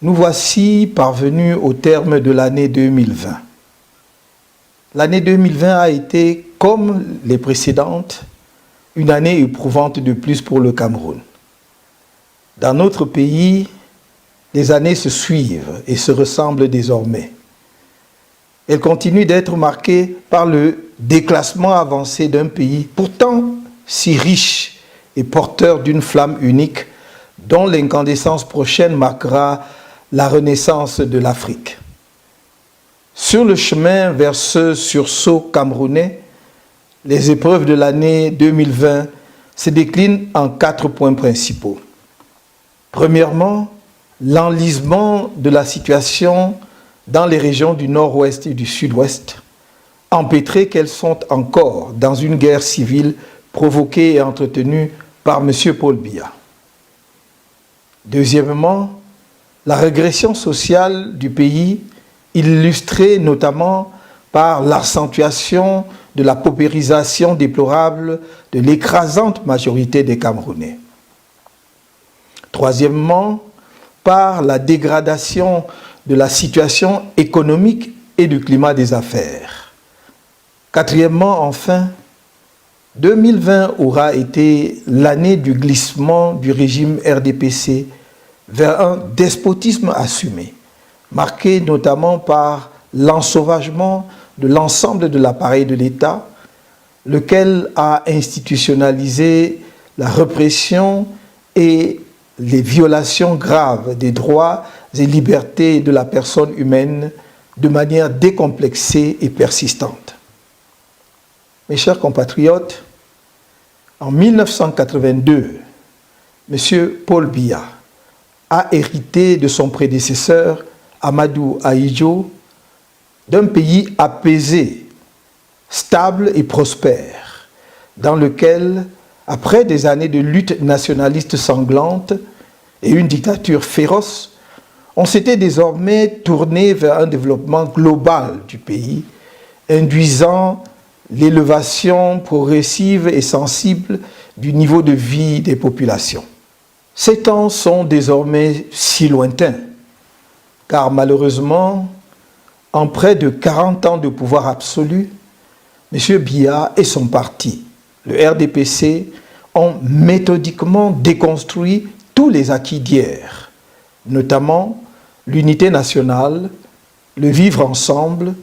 Nous voici parvenus au terme de l'année 2020. L'année 2020 a été, comme les précédentes, une année éprouvante de plus pour le Cameroun. Dans notre pays, les années se suivent et se ressemblent désormais. Elles continuent d'être marquées par le déclassement avancé d'un pays pourtant si riche et porteur d'une flamme unique dont l'incandescence prochaine marquera la renaissance de l'Afrique. Sur le chemin vers ce sursaut camerounais, les épreuves de l'année 2020 se déclinent en 4 points principaux. Premièrement, l'enlisement de la situation dans les régions du nord-ouest et du sud-ouest, empêtrées qu'elles sont encore dans une guerre civile provoquée et entretenue par M. Paul Biya. Deuxièmement, la régression sociale du pays, illustrée notamment par l'accentuation de la paupérisation déplorable de l'écrasante majorité des Camerounais. Troisièmement, par la dégradation de la situation économique et du climat des affaires. Quatrièmement, enfin, 2020 aura été l'année du glissement du régime RDPC vers un despotisme assumé, marqué notamment par l'ensauvagement de l'ensemble de l'appareil de l'État, lequel a institutionnalisé la répression et les violations graves des droits et libertés de la personne humaine de manière décomplexée et persistante. Mes chers compatriotes, en 1982, M. Paul Biya a hérité de son prédécesseur, Amadou Ahidjo, d'un pays apaisé, stable et prospère, dans lequel, après des années de lutte nationaliste sanglante et une dictature féroce, on s'était désormais tourné vers un développement global du pays, induisant l'élévation progressive et sensible du niveau de vie des populations. Ces temps sont désormais si lointains, car malheureusement, en près de 40 ans de pouvoir absolu, M. Biya et son parti, le RDPC, ont méthodiquement déconstruit tous les acquis d'hier, notamment l'unité nationale, le vivre ensemble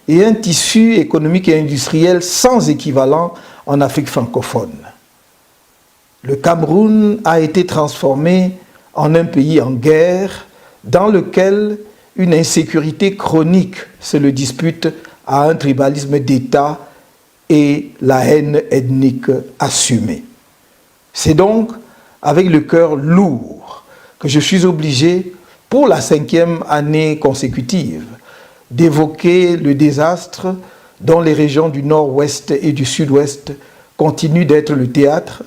et un tissu économique et industriel sans équivalent en Afrique francophone. Le Cameroun a été transformé en un pays en guerre dans lequel une insécurité chronique se le dispute à un tribalisme d'État et la haine ethnique assumée. C'est donc avec le cœur lourd que je suis obligé, pour la 5e année consécutive, d'évoquer le désastre dont les régions du nord-ouest et du sud-ouest continuent d'être le théâtre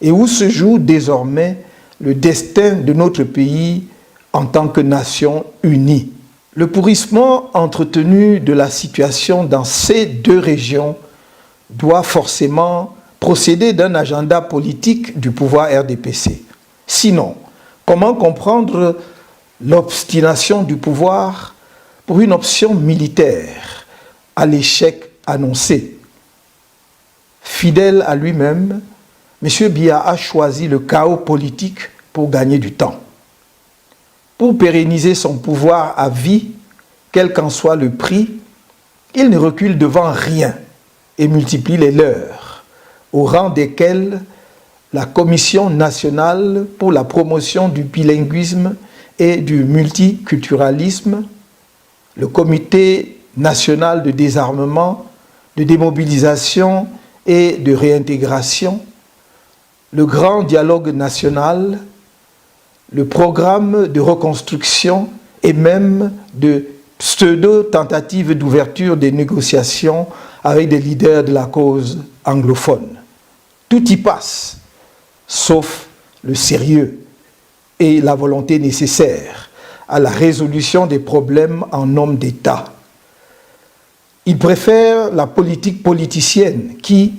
et où se joue désormais le destin de notre pays en tant que nation unie. Le pourrissement entretenu de la situation dans ces deux régions doit forcément procéder d'un agenda politique du pouvoir RDPC. Sinon, comment comprendre l'obstination du pouvoir pour une option militaire à l'échec annoncé? Fidèle à lui-même, M. Biya a choisi le chaos politique pour gagner du temps. Pour pérenniser son pouvoir à vie, quel qu'en soit le prix, il ne recule devant rien et multiplie les leurs, au rang desquels la Commission nationale pour la promotion du bilinguisme et du multiculturalisme, le Comité national de désarmement, de démobilisation et de réintégration, le grand dialogue national, le programme de reconstruction et même de pseudo-tentatives d'ouverture des négociations avec des leaders de la cause anglophone. Tout y passe, sauf le sérieux et la volonté nécessaire à la résolution des problèmes en homme d'État. Il préfère la politique politicienne qui,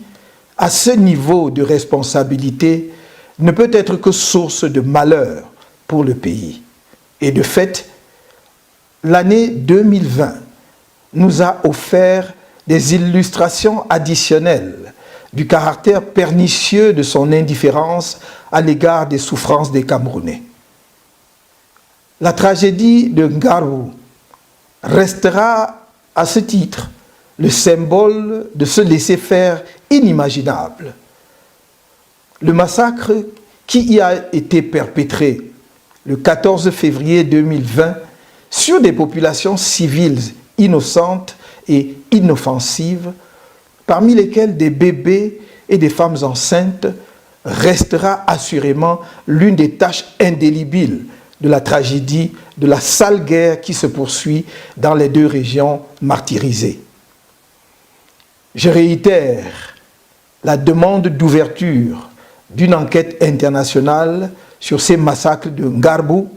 à ce niveau de responsabilité, ne peut être que source de malheur pour le pays et de fait l'année 2020 nous a offert des illustrations additionnelles du caractère pernicieux de son indifférence à l'égard des souffrances des Camerounais. La tragédie de Ngarou restera à ce titre le symbole de ce laisser-faire inimaginable. Le massacre qui y a été perpétré le 14 février 2020 sur des populations civiles innocentes et inoffensives, parmi lesquelles des bébés et des femmes enceintes, restera assurément l'une des tâches indélébiles de la tragédie de la sale guerre qui se poursuit dans les deux régions martyrisées. Je réitère la demande d'ouverture d'une enquête internationale sur ces massacres de Ngarou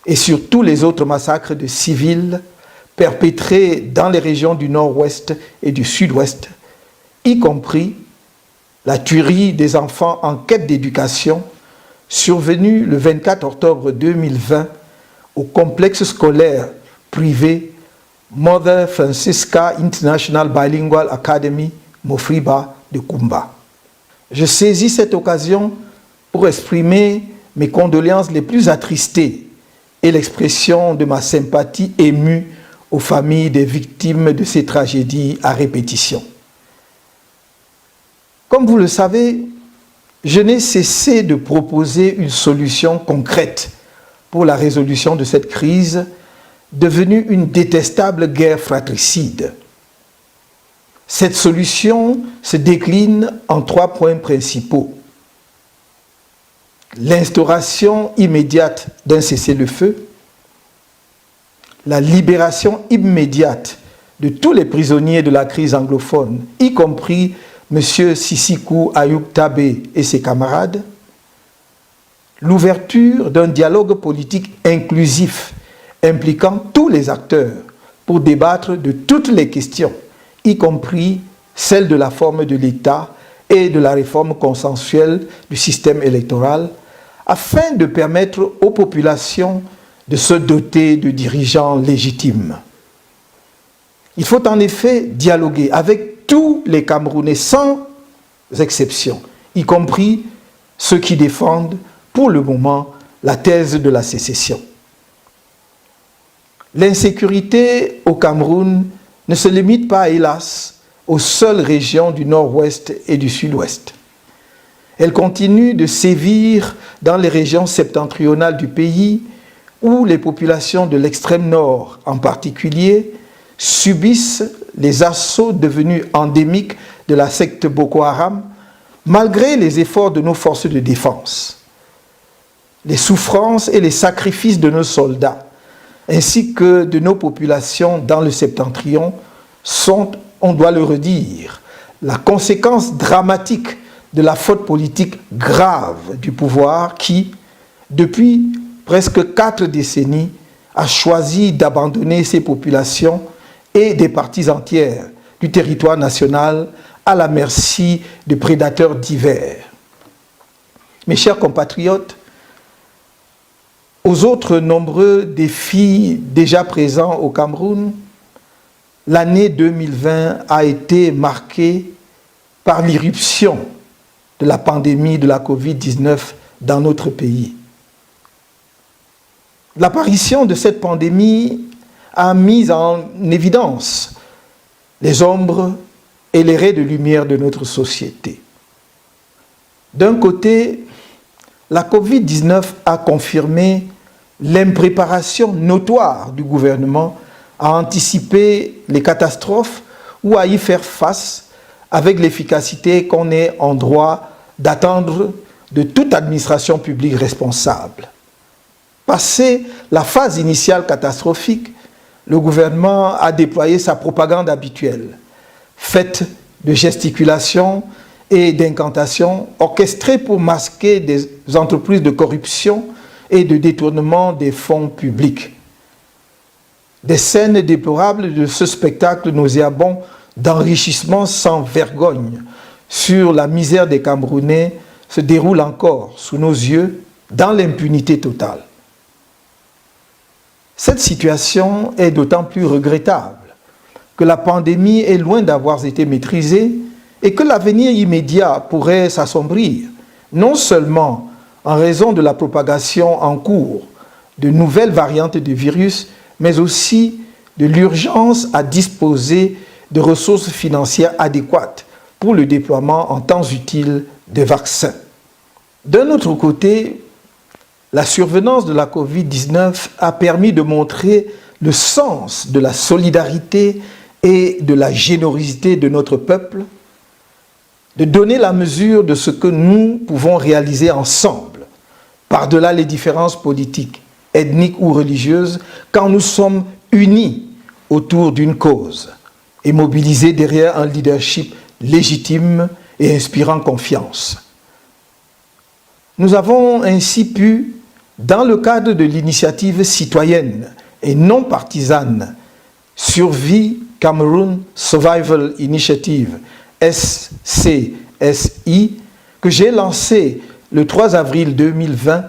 et sur tous les autres massacres de civils perpétrés dans les régions du nord-ouest et du sud-ouest, y compris la tuerie des enfants en quête d'éducation survenue le 24 octobre 2020 au complexe scolaire privé Mother Francisca International Bilingual Academy, Mofriba de Kumba. Je saisis cette occasion pour exprimer mes condoléances les plus attristées et l'expression de ma sympathie émue aux familles des victimes de ces tragédies à répétition. Comme vous le savez, je n'ai cessé de proposer une solution concrète pour la résolution de cette crise devenue une détestable guerre fratricide. Cette solution se décline en 3 points principaux. L'instauration immédiate d'un cessez-le-feu, la libération immédiate de tous les prisonniers de la crise anglophone, y compris M. Sissikou Ayoub Tabé et ses camarades, l'ouverture d'un dialogue politique inclusif impliquant tous les acteurs pour débattre de toutes les questions, y compris celle de la forme de l'État et de la réforme consensuelle du système électoral, afin de permettre aux populations de se doter de dirigeants légitimes. Il faut en effet dialoguer avec tous les Camerounais sans exception, y compris ceux qui défendent pour le moment la thèse de la sécession. L'insécurité au Cameroun ne se limite pas, hélas, aux seules régions du nord-ouest et du sud-ouest. Elle continue de sévir dans les régions septentrionales du pays, où les populations de l'extrême nord en particulier subissent les assauts devenus endémiques de la secte Boko Haram, malgré les efforts de nos forces de défense. Les souffrances et les sacrifices de nos soldats, ainsi que de nos populations dans le septentrion, sont, on doit le redire, la conséquence dramatique de la faute politique grave du pouvoir qui, depuis presque 4 décennies, a choisi d'abandonner ces populations et des parties entières du territoire national à la merci de prédateurs divers. Mes chers compatriotes, aux autres nombreux défis déjà présents au Cameroun, l'année 2020 a été marquée par l'irruption de la pandémie de la Covid-19 dans notre pays. L'apparition de cette pandémie a mis en évidence les ombres et les raies de lumière de notre société. D'un côté, la Covid-19 a confirmé l'impréparation notoire du gouvernement à anticiper les catastrophes ou à y faire face avec l'efficacité qu'on est en droit d'attendre de toute administration publique responsable. Passé la phase initiale catastrophique, le gouvernement a déployé sa propagande habituelle, faite de gesticulations et d'incantations orchestrées pour masquer des entreprises de corruption et de détournement des fonds publics. Des scènes déplorables de ce spectacle nauséabond d'enrichissement sans vergogne sur la misère des Camerounais se déroulent encore sous nos yeux dans l'impunité totale. Cette situation est d'autant plus regrettable que la pandémie est loin d'avoir été maîtrisée et que l'avenir immédiat pourrait s'assombrir, non seulement en raison de la propagation en cours de nouvelles variantes du virus, mais aussi de l'urgence à disposer de ressources financières adéquates pour le déploiement en temps utile des vaccins. D'un autre côté, la survenance de la COVID-19 a permis de montrer le sens de la solidarité et de la générosité de notre peuple, de donner la mesure de ce que nous pouvons réaliser ensemble, par-delà les différences politiques, ethniques ou religieuses, quand nous sommes unis autour d'une cause et mobilisés derrière un leadership légitime et inspirant confiance. Nous avons ainsi pu, dans le cadre de l'initiative citoyenne et non partisane Survie Cameroon Survival Initiative, SCSI, que j'ai lancée le 3 avril 2020,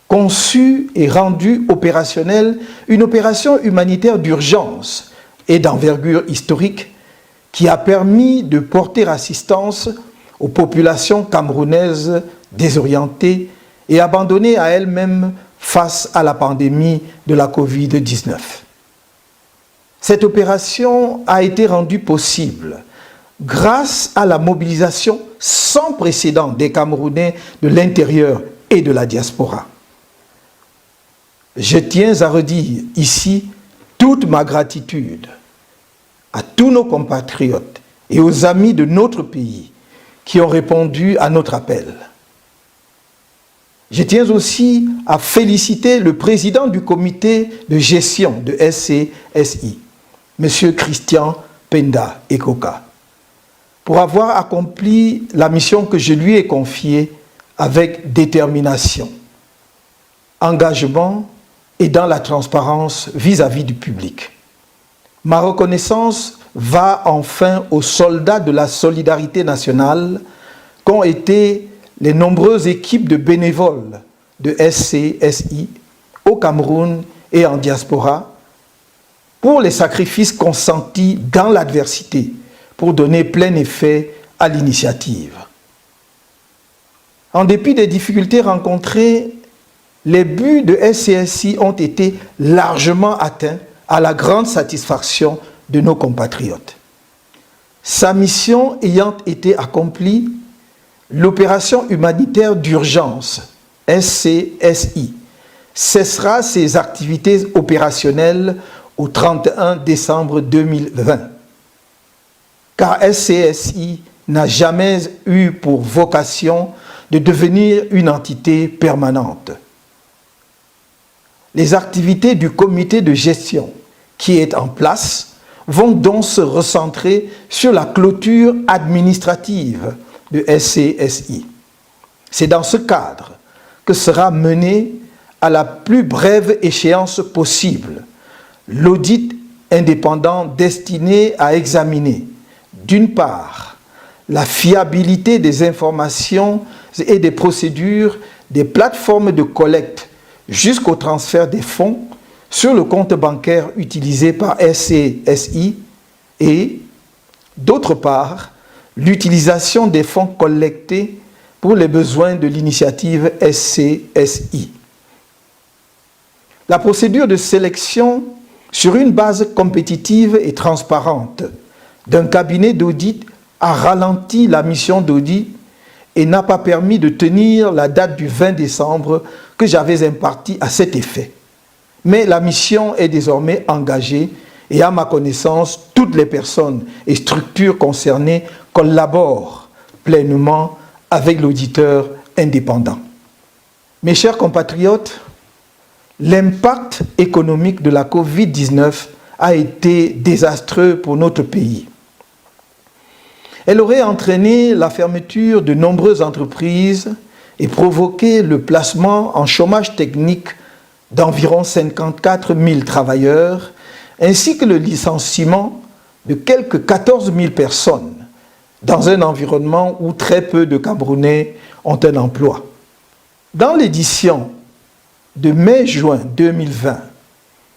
conçu et rendu opérationnelle une opération humanitaire d'urgence et d'envergure historique qui a permis de porter assistance aux populations camerounaises désorientées et abandonnées à elles-mêmes face à la pandémie de la COVID-19. Cette opération a été rendue possible grâce à la mobilisation sans précédent des Camerounais de l'intérieur et de la diaspora. Je tiens à redire ici toute ma gratitude à tous nos compatriotes et aux amis de notre pays qui ont répondu à notre appel. Je tiens aussi à féliciter le président du comité de gestion de SCSI, M. Christian Penda Ekoka, pour avoir accompli la mission que je lui ai confiée avec détermination, engagement et dans la transparence vis-à-vis du public. Ma reconnaissance va enfin aux soldats de la solidarité nationale qu'ont été les nombreuses équipes de bénévoles de SCSI au Cameroun et en diaspora pour les sacrifices consentis dans l'adversité pour donner plein effet à l'initiative. En dépit des difficultés rencontrées, les buts de SCSI ont été largement atteints à la grande satisfaction de nos compatriotes. Sa mission ayant été accomplie, l'opération humanitaire d'urgence, SCSI, cessera ses activités opérationnelles au 31 décembre 2020. Car SCSI n'a jamais eu pour vocation de devenir une entité permanente. Les activités du comité de gestion qui est en place vont donc se recentrer sur la clôture administrative de SCSI. C'est dans ce cadre que sera menée à la plus brève échéance possible l'audit indépendant destiné à examiner, d'une part, la fiabilité des informations et des procédures des plateformes de collecte jusqu'au transfert des fonds sur le compte bancaire utilisé par SCSI et, d'autre part, l'utilisation des fonds collectés pour les besoins de l'initiative SCSI. La procédure de sélection sur une base compétitive et transparente d'un cabinet d'audit a ralenti la mission d'audit et n'a pas permis de tenir la date du 20 décembre que j'avais impartie à cet effet. Mais la mission est désormais engagée et à ma connaissance, toutes les personnes et structures concernées collaborent pleinement avec l'auditeur indépendant. Mes chers compatriotes, l'impact économique de la COVID-19 a été désastreux pour notre pays. Elle aurait entraîné la fermeture de nombreuses entreprises et provoqué le placement en chômage technique d'environ 54 000 travailleurs, ainsi que le licenciement de quelques 14 000 personnes dans un environnement où très peu de Camerounais ont un emploi. Dans l'édition de mai-juin 2020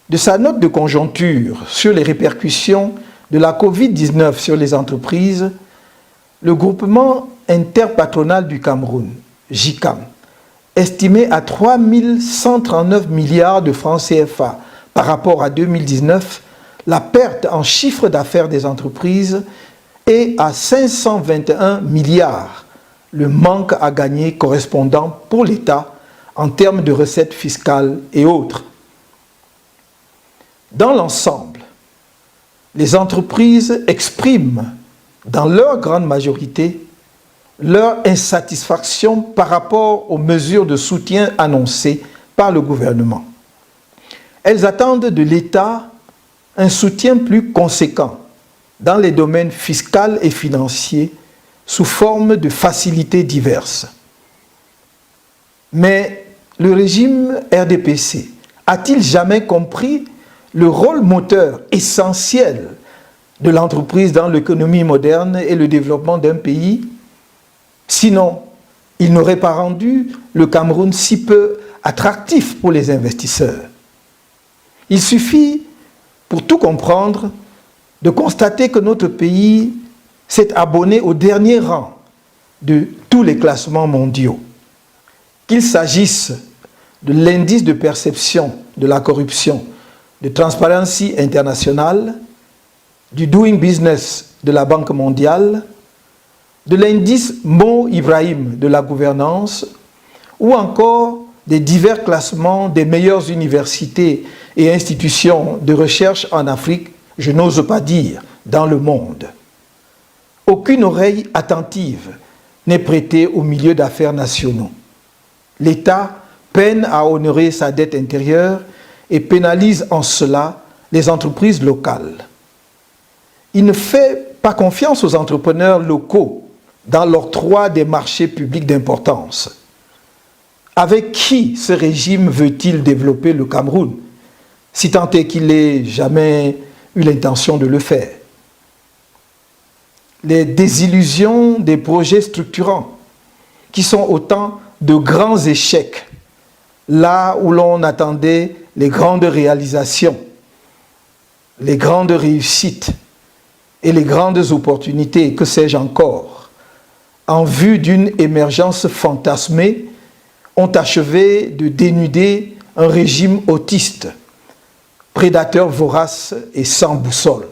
de sa note de conjoncture sur les répercussions de la Covid-19 sur les entreprises, le groupement interpatronal du Cameroun, GICAM, estimé à 3 139 milliards de francs CFA par rapport à 2019, la perte en chiffre d'affaires des entreprises est à 521 milliards, le manque à gagner correspondant pour l'État en termes de recettes fiscales et autres. Dans l'ensemble, les entreprises expriment, dans leur grande majorité, leur insatisfaction par rapport aux mesures de soutien annoncées par le gouvernement. Elles attendent de l'État un soutien plus conséquent dans les domaines fiscal et financiers sous forme de facilités diverses. Mais le régime RDPC a-t-il jamais compris le rôle moteur essentiel de l'entreprise dans l'économie moderne et le développement d'un pays? Sinon, il n'aurait pas rendu le Cameroun si peu attractif pour les investisseurs. Il suffit, pour tout comprendre, de constater que notre pays s'est abonné au dernier rang de tous les classements mondiaux. Qu'il s'agisse de l'indice de perception de la corruption de Transparency International, du Doing Business de la Banque mondiale, de l'indice Mo Ibrahim de la gouvernance, ou encore des divers classements des meilleures universités et institutions de recherche en Afrique, je n'ose pas dire dans le monde. Aucune oreille attentive n'est prêtée aux milieux d'affaires nationaux. L'État peine à honorer sa dette intérieure et pénalise en cela les entreprises locales. Il ne fait pas confiance aux entrepreneurs locaux dans l'octroi des marchés publics d'importance. Avec qui ce régime veut-il développer le Cameroun, si tant est qu'il n'ait jamais eu l'intention de le faire? Les désillusions des projets structurants, qui sont autant de grands échecs, là où l'on attendait les grandes réalisations, les grandes réussites et les grandes opportunités, que sais-je encore, en vue d'une émergence fantasmée, ont achevé de dénuder un régime autiste, prédateur vorace et sans boussole.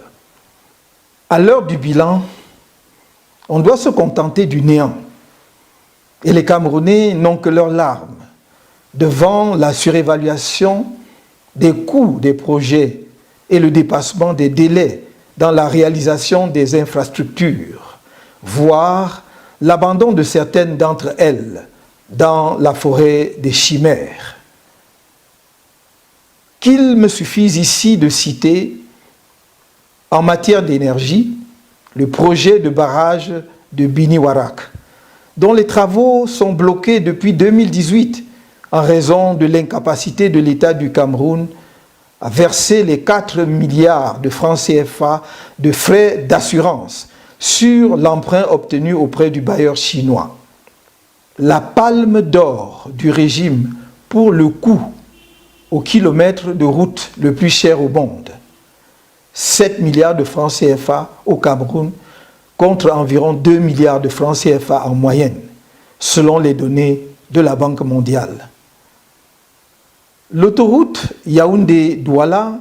À l'heure du bilan, on doit se contenter du néant. Et les Camerounais n'ont que leurs larmes devant la surévaluation des coûts des projets et le dépassement des délais dans la réalisation des infrastructures, voire l'abandon de certaines d'entre elles dans la forêt des chimères. Qu'il me suffise ici de citer, en matière d'énergie, le projet de barrage de Bini-Warak, dont les travaux sont bloqués depuis 2018 en raison de l'incapacité de l'État du Cameroun à verser les 4 milliards de francs CFA de frais d'assurance sur l'emprunt obtenu auprès du bailleur chinois. La palme d'or du régime pour le coût au kilomètre de route le plus cher au monde. 7 milliards de francs CFA au Cameroun contre environ 2 milliards de francs CFA en moyenne, selon les données de la Banque mondiale. L'autoroute Yaoundé-Douala,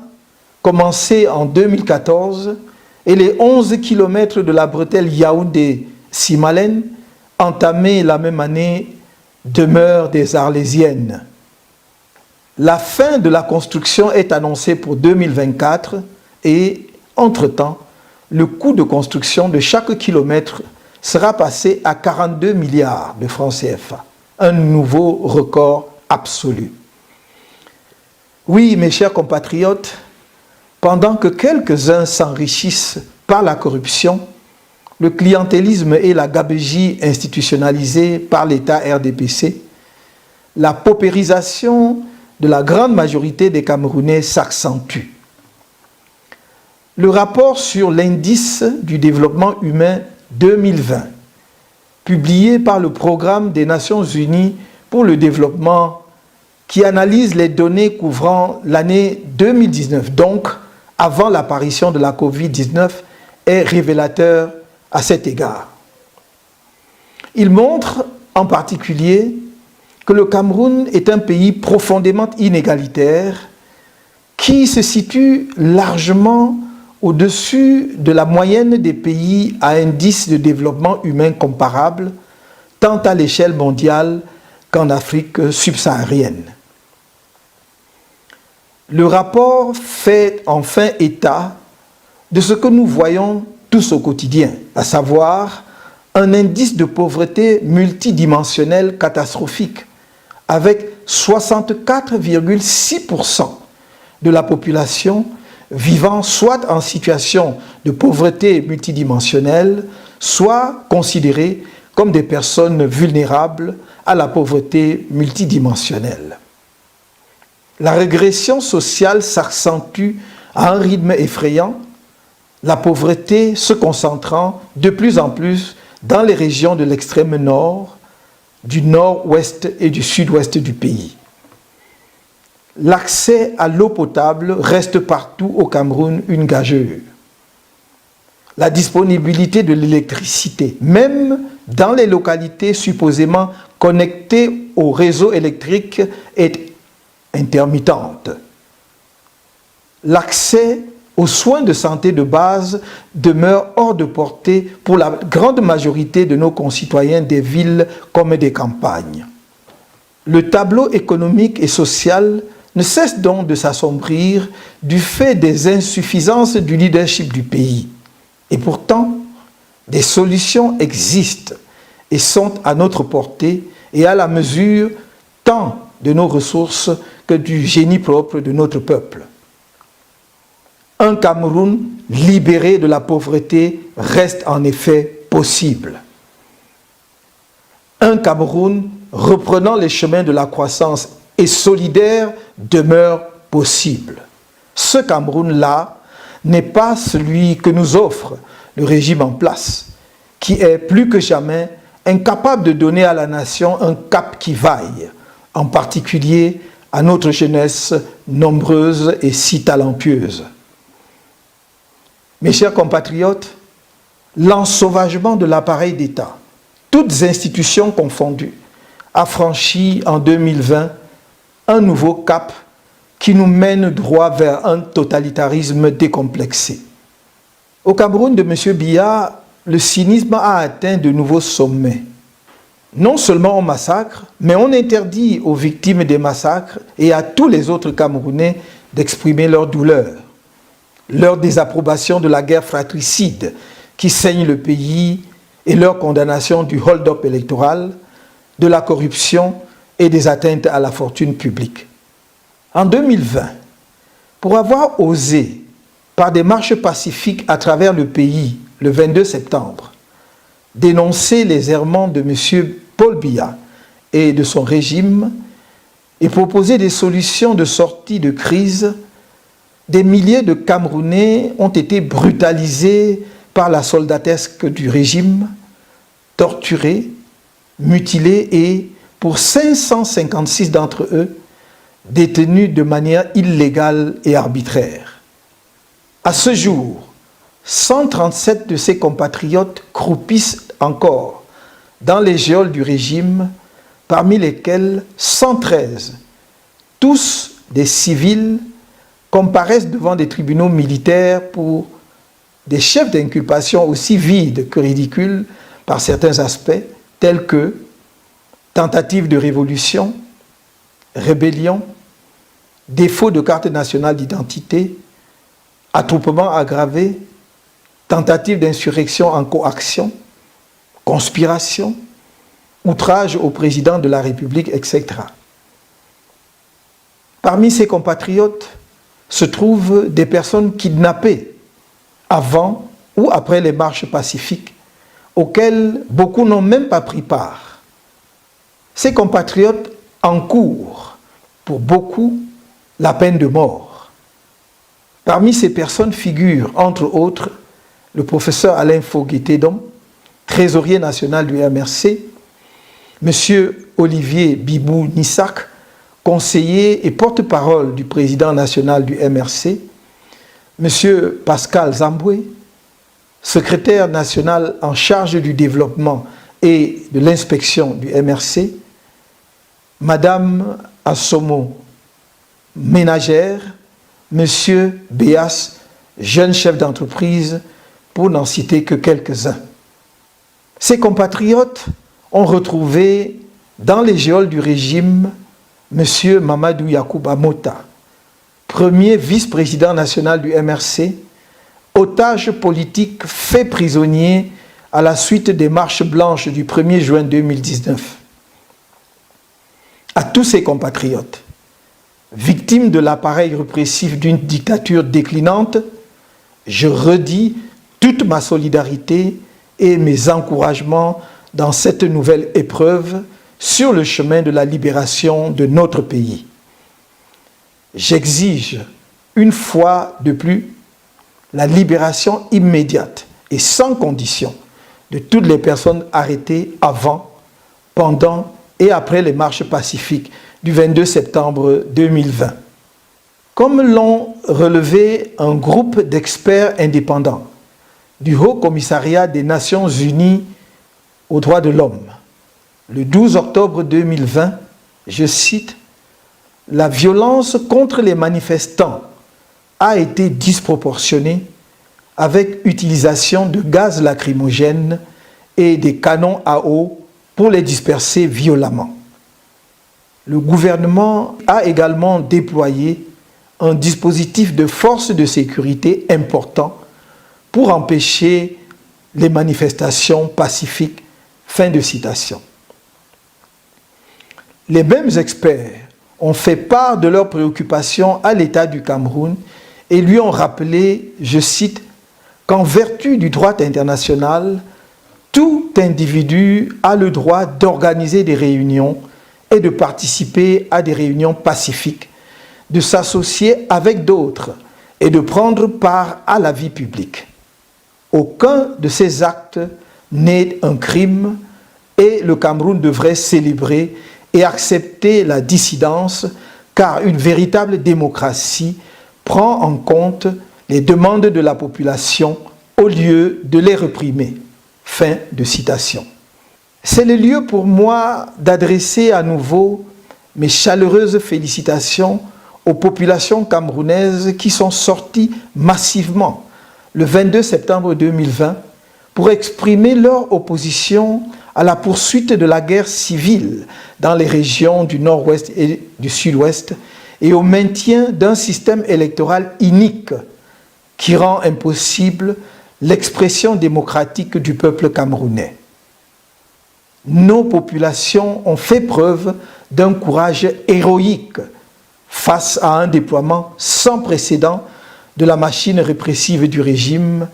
commencée en 2014, et les 11 km de la bretelle Yaoundé-Simalène, entamée la même année, demeurent des Arlésiennes. La fin de la construction est annoncée pour 2024 et, entre-temps, le coût de construction de chaque kilomètre sera passé à 42 milliards de francs CFA, un nouveau record absolu. Oui, mes chers compatriotes, pendant que quelques-uns s'enrichissent par la corruption, le clientélisme et la gabegie institutionnalisée par l'État RDPC, la paupérisation de la grande majorité des Camerounais s'accentue. Le rapport sur l'indice du développement humain 2020, publié par le Programme des Nations Unies pour le développement qui analyse les données couvrant l'année 2019, donc avant l'apparition de la Covid-19, est révélateur à cet égard. Il montre en particulier que le Cameroun est un pays profondément inégalitaire qui se situe largement au-dessus de la moyenne des pays à indice de développement humain comparable, tant à l'échelle mondiale qu'en Afrique subsaharienne. Le rapport fait enfin état de ce que nous voyons tous au quotidien, à savoir un indice de pauvreté multidimensionnel catastrophique, avec 64,6% de la population vivant soit en situation de pauvreté multidimensionnelle, soit considérée comme des personnes vulnérables à la pauvreté multidimensionnelle. La régression sociale s'accentue à un rythme effrayant, la pauvreté se concentrant de plus en plus dans les régions de l'extrême nord, du nord-ouest et du sud-ouest du pays. L'accès à l'eau potable reste partout au Cameroun une gageure. La disponibilité de l'électricité, même dans les localités supposément connectées au réseau électrique, est intermittente. L'accès aux soins de santé de base demeure hors de portée pour la grande majorité de nos concitoyens des villes comme des campagnes. Le tableau économique et social ne cesse donc de s'assombrir du fait des insuffisances du leadership du pays. Et pourtant, des solutions existent et sont à notre portée et à la mesure tant de nos ressources que du génie propre de notre peuple. Un Cameroun libéré de la pauvreté reste en effet possible. Un Cameroun reprenant les chemins de la croissance et solidaire demeure possible. Ce Cameroun-là n'est pas celui que nous offre le régime en place, qui est plus que jamais incapable de donner à la nation un cap qui vaille, en particulier à notre jeunesse nombreuse et si talentueuse. Mes chers compatriotes, l'ensauvagement de l'appareil d'État, toutes institutions confondues, a franchi en 2020 un nouveau cap qui nous mène droit vers un totalitarisme décomplexé. Au Cameroun de M. Biya, le cynisme a atteint de nouveaux sommets. Non seulement on massacre, mais on interdit aux victimes des massacres et à tous les autres Camerounais d'exprimer leur douleur, leur désapprobation de la guerre fratricide qui saigne le pays et leur condamnation du hold-up électoral, de la corruption et des atteintes à la fortune publique. En 2020, pour avoir osé, par des marches pacifiques à travers le pays, le 22 septembre, dénoncer les errements de M. Paul Biya et de son régime et proposer des solutions de sortie de crise, des milliers de Camerounais ont été brutalisés par la soldatesque du régime, torturés, mutilés et, pour 556 d'entre eux, détenus de manière illégale et arbitraire. À ce jour, 137 de ses compatriotes croupissent encore dans les geôles du régime, parmi lesquels 113, tous des civils, comparaissent devant des tribunaux militaires pour des chefs d'inculpation aussi vides que ridicules par certains aspects, tels que tentative de révolution, rébellion, défaut de carte nationale d'identité, attroupement aggravé, tentative d'insurrection en coaction, conspiration, outrage au président de la République, etc. Parmi ses compatriotes se trouvent des personnes kidnappées avant ou après les marches pacifiques, auxquelles beaucoup n'ont même pas pris part. Ces compatriotes encourent, pour beaucoup, la peine de mort. Parmi ces personnes figurent, entre autres, le professeur Alain Foguetédon, trésorier national du MRC, M. Olivier Bibou Nissak, conseiller et porte-parole du président national du MRC, M. Pascal Zamboué, secrétaire national en charge du développement et de l'inspection du MRC, Madame Assomo, ménagère, M. Béas, jeune chef d'entreprise, pour n'en citer que quelques-uns. Ces compatriotes ont retrouvé dans les geôles du régime M. Mamadou Yacouba Mota, premier vice-président national du MRC, otage politique fait prisonnier à la suite des marches blanches du 1er juin 2019. À tous ces compatriotes, victimes de l'appareil répressif d'une dictature déclinante, je redis toute ma solidarité et mes encouragements dans cette nouvelle épreuve sur le chemin de la libération de notre pays. J'exige une fois de plus la libération immédiate et sans condition de toutes les personnes arrêtées avant, pendant et après les marches pacifiques du 22 septembre 2020. Comme l'ont relevé un groupe d'experts indépendants du Haut Commissariat des Nations Unies aux droits de l'homme, le 12 octobre 2020, je cite, « La violence contre les manifestants a été disproportionnée avec utilisation de gaz lacrymogènes et des canons à eau pour les disperser violemment. Le gouvernement a également déployé un dispositif de force de sécurité important pour empêcher les manifestations pacifiques. » Fin de citation. Les mêmes experts ont fait part de leurs préoccupations à l'État du Cameroun et lui ont rappelé, je cite, qu'en vertu du droit international, tout individu a le droit d'organiser des réunions et de participer à des réunions pacifiques, de s'associer avec d'autres et de prendre part à la vie publique. Aucun de ces actes n'est un crime et le Cameroun devrait célébrer et accepter la dissidence car une véritable démocratie prend en compte les demandes de la population au lieu de les réprimer. Fin de citation. C'est le lieu pour moi d'adresser à nouveau mes chaleureuses félicitations aux populations camerounaises qui sont sorties massivement le 22 septembre 2020 pour exprimer leur opposition à la poursuite de la guerre civile dans les régions du nord-ouest et du sud-ouest et au maintien d'un système électoral inique qui rend impossible l'expression démocratique du peuple camerounais. Nos populations ont fait preuve d'un courage héroïque face à un déploiement sans précédent de la machine répressive du régime,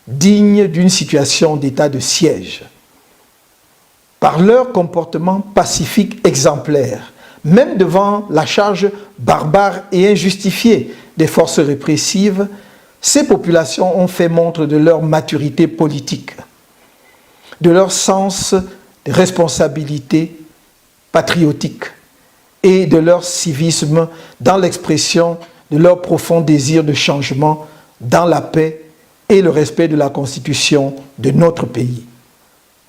digne d'une situation d'état de siège. Par leur comportement pacifique exemplaire, même devant la charge barbare et injustifiée des forces répressives, ces populations ont fait montre de leur maturité politique, de leur sens de responsabilité patriotique et de leur civisme dans l'expression de leur profond désir de changement dans la paix et le respect de la Constitution de notre pays.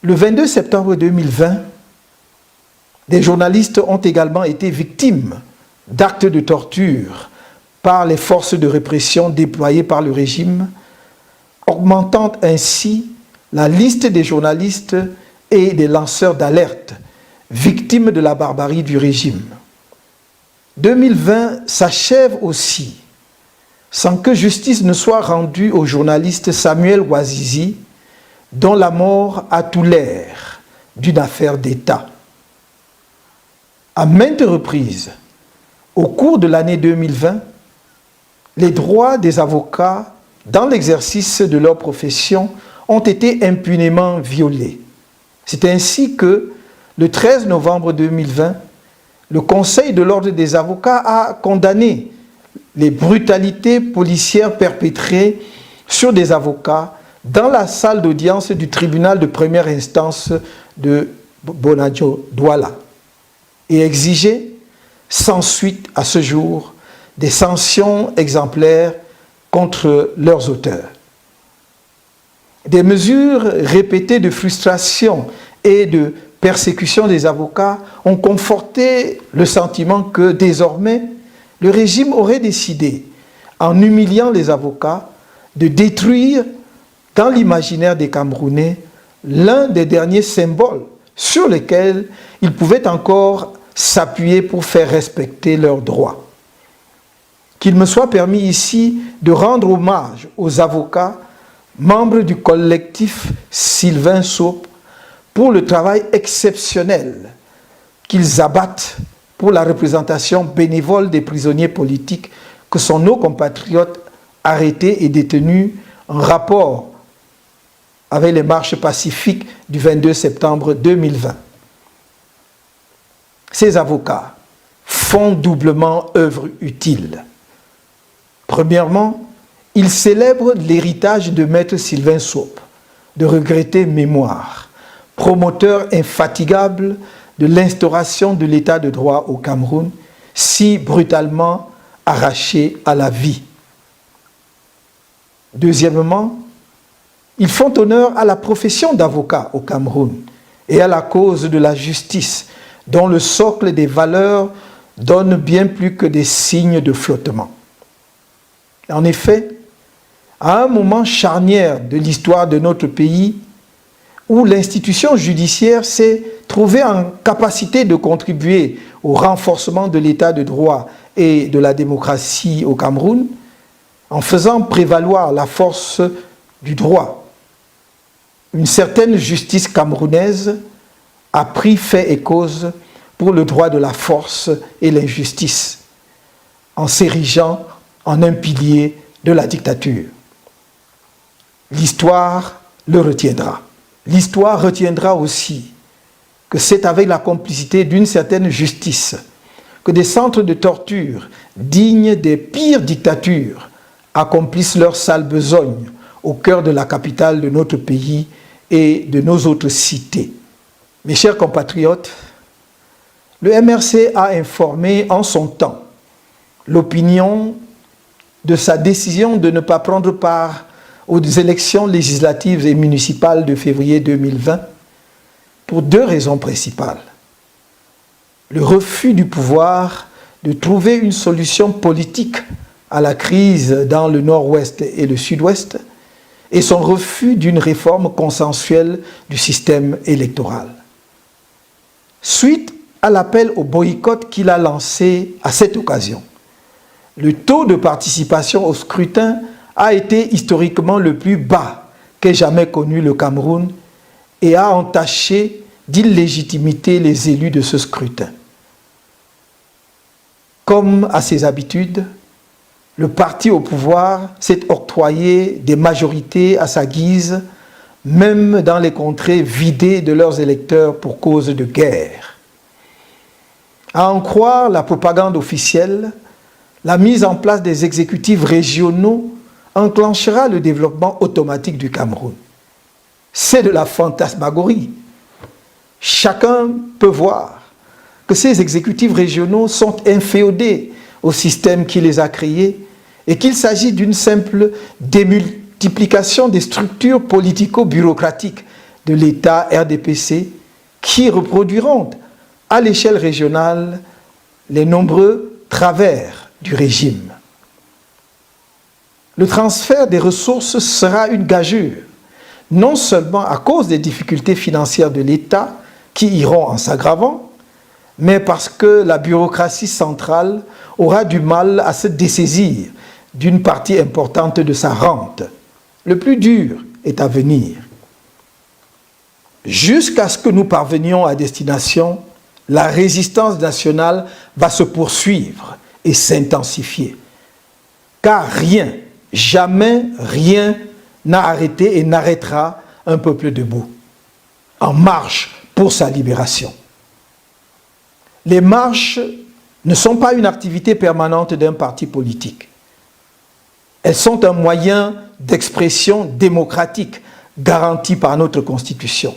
Le 22 septembre 2020, des journalistes ont également été victimes d'actes de torture par les forces de répression déployées par le régime, augmentant ainsi la liste des journalistes et des lanceurs d'alerte victimes de la barbarie du régime. 2020 s'achève aussi sans que justice ne soit rendue au journaliste Samuel Ouazizi, dont la mort a tout l'air d'une affaire d'État. À maintes reprises, au cours de l'année 2020, les droits des avocats dans l'exercice de leur profession ont été impunément violés. C'est ainsi que, le 13 novembre 2020, le Conseil de l'Ordre des avocats a condamné les brutalités policières perpétrées sur des avocats dans la salle d'audience du tribunal de première instance de Bonadio Douala et exigé sans suite à ce jour des sanctions exemplaires contre leurs auteurs. Des mesures répétées de frustration et de persécution des avocats ont conforté le sentiment que désormais le régime aurait décidé, en humiliant les avocats, de détruire dans l'imaginaire des Camerounais l'un des derniers symboles sur lesquels ils pouvaient encore s'appuyer pour faire respecter leurs droits. Qu'il me soit permis ici de rendre hommage aux avocats, membres du collectif Sylvain Saupe, pour le travail exceptionnel qu'ils abattent pour la représentation bénévole des prisonniers politiques que sont nos compatriotes arrêtés et détenus en rapport avec les marches pacifiques du 22 septembre 2020. Ces avocats font doublement œuvre utile. Premièrement, ils célèbrent l'héritage de Maître Sylvain Saupe, de regrettée mémoire, promoteur infatigable de l'instauration de l'état de droit au Cameroun, si brutalement arraché à la vie. Deuxièmement, ils font honneur à la profession d'avocat au Cameroun et à la cause de la justice, dont le socle des valeurs donne bien plus que des signes de flottement. En effet, à un moment charnière de l'histoire de notre pays, où l'institution judiciaire s'est trouvée en capacité de contribuer au renforcement de l'état de droit et de la démocratie au Cameroun, en faisant prévaloir la force du droit, une certaine justice camerounaise a pris fait et cause pour le droit de la force et l'injustice, en s'érigeant en un pilier de la dictature. L'histoire le retiendra. L'histoire retiendra aussi que c'est avec la complicité d'une certaine justice que des centres de torture dignes des pires dictatures accomplissent leur sale besogne au cœur de la capitale de notre pays et de nos autres cités. Mes chers compatriotes, le MRC a informé en son temps l'opinion de sa décision de ne pas prendre part aux élections législatives et municipales de février 2020 pour deux raisons principales. Le refus du pouvoir de trouver une solution politique à la crise dans le nord-ouest et le sud-ouest et son refus d'une réforme consensuelle du système électoral. Suite à l'appel au boycott qu'il a lancé à cette occasion, le taux de participation au scrutin a été historiquement le plus bas qu'ait jamais connu le Cameroun et a entaché d'illégitimité les élus de ce scrutin. Comme à ses habitudes, le parti au pouvoir s'est octroyé des majorités à sa guise, même dans les contrées vidées de leurs électeurs pour cause de guerre. À en croire la propagande officielle, la mise en place des exécutifs régionaux enclenchera le développement automatique du Cameroun. C'est de la fantasmagorie. Chacun peut voir que ces exécutifs régionaux sont inféodés au système qui les a créés et qu'il s'agit d'une simple démultiplication des structures politico-bureaucratiques de l'État RDPC qui reproduiront à l'échelle régionale les nombreux travers du régime. Le transfert des ressources sera une gageure, non seulement à cause des difficultés financières de l'État qui iront en s'aggravant, mais parce que la bureaucratie centrale aura du mal à se dessaisir d'une partie importante de sa rente. Le plus dur est à venir. Jusqu'à ce que nous parvenions à destination, la résistance nationale va se poursuivre et s'intensifier. Car rien, jamais rien n'a arrêté et n'arrêtera un peuple debout, en marche pour sa libération. Les marches ne sont pas une activité permanente d'un parti politique. Elles sont un moyen d'expression démocratique garanti par notre Constitution.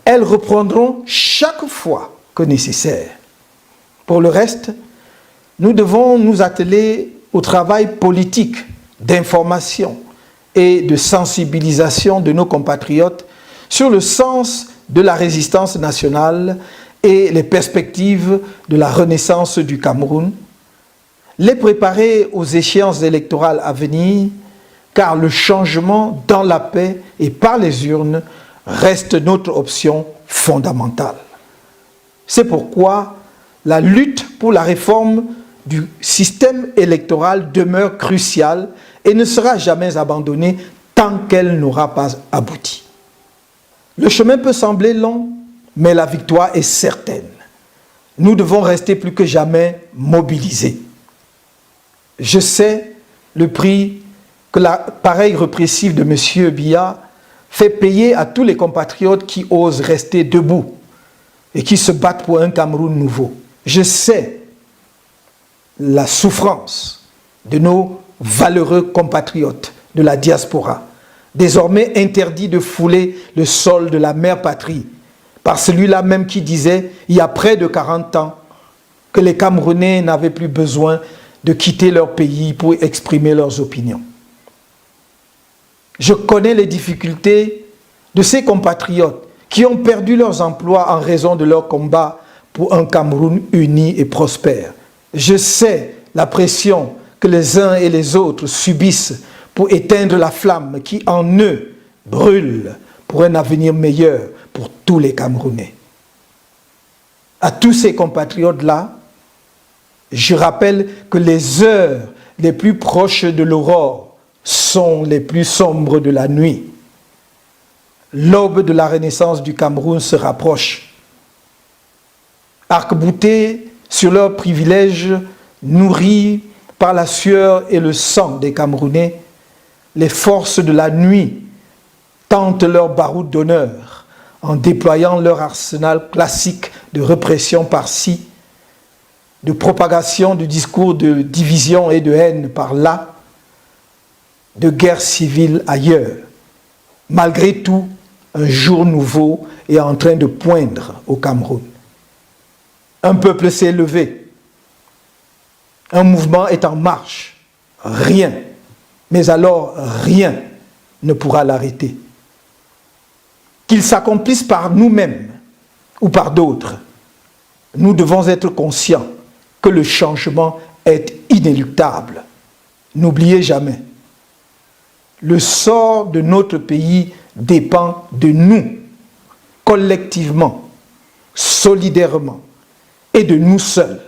Elles reprendront chaque fois que nécessaire. Pour le reste, nous devons nous atteler au travail politique d'information et de sensibilisation de nos compatriotes sur le sens de la résistance nationale et les perspectives de la renaissance du Cameroun, les préparer aux échéances électorales à venir, car le changement dans la paix et par les urnes reste notre option fondamentale. C'est pourquoi la lutte pour la réforme du système électoral demeure cruciale et ne sera jamais abandonnée tant qu'elle n'aura pas abouti. Le chemin peut sembler long, mais la victoire est certaine. Nous devons rester plus que jamais mobilisés. Je sais le prix que l'appareil répressif de M. Biya fait payer à tous les compatriotes qui osent rester debout et qui se battent pour un Cameroun nouveau. Je sais la souffrance de nos valeureux compatriotes de la diaspora, désormais interdits de fouler le sol de la mère patrie, par celui-là même qui disait, il y a près de 40 ans, que les Camerounais n'avaient plus besoin de quitter leur pays pour exprimer leurs opinions. Je connais les difficultés de ces compatriotes qui ont perdu leurs emplois en raison de leur combat pour un Cameroun uni et prospère. Je sais la pression que les uns et les autres subissent pour éteindre la flamme qui en eux brûle pour un avenir meilleur pour tous les Camerounais. À tous ces compatriotes-là, je rappelle que les heures les plus proches de l'aurore sont les plus sombres de la nuit. L'aube de la renaissance du Cameroun se rapproche. Arc-boutés sur leurs privilèges, nourris par la sueur et le sang des Camerounais, les forces de la nuit tentent leur baroud d'honneur en déployant leur arsenal classique de répression par-ci, de propagation de discours de division et de haine par-là, de guerre civile ailleurs. Malgré tout, un jour nouveau est en train de poindre au Cameroun. Un peuple s'est levé. Un mouvement est en marche. Rien, mais alors rien ne pourra l'arrêter. Qu'il s'accomplisse par nous-mêmes ou par d'autres, nous devons être conscients que le changement est inéluctable. N'oubliez jamais, le sort de notre pays dépend de nous, collectivement, solidairement, et de nous seuls.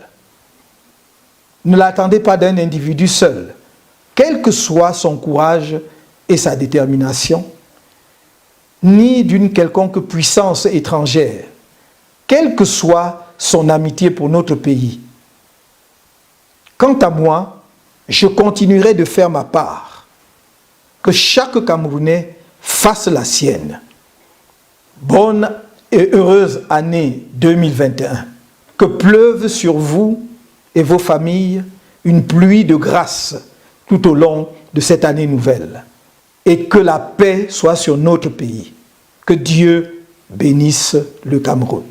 Ne l'attendez pas d'un individu seul, quel que soit son courage et sa détermination, ni d'une quelconque puissance étrangère, quelle que soit son amitié pour notre pays. Quant à moi, je continuerai de faire ma part, que chaque Camerounais fasse la sienne. Bonne et heureuse année 2021. Que pleuve sur vous et vos familles une pluie de grâce tout au long de cette année nouvelle. Et que la paix soit sur notre pays. Que Dieu bénisse le Cameroun.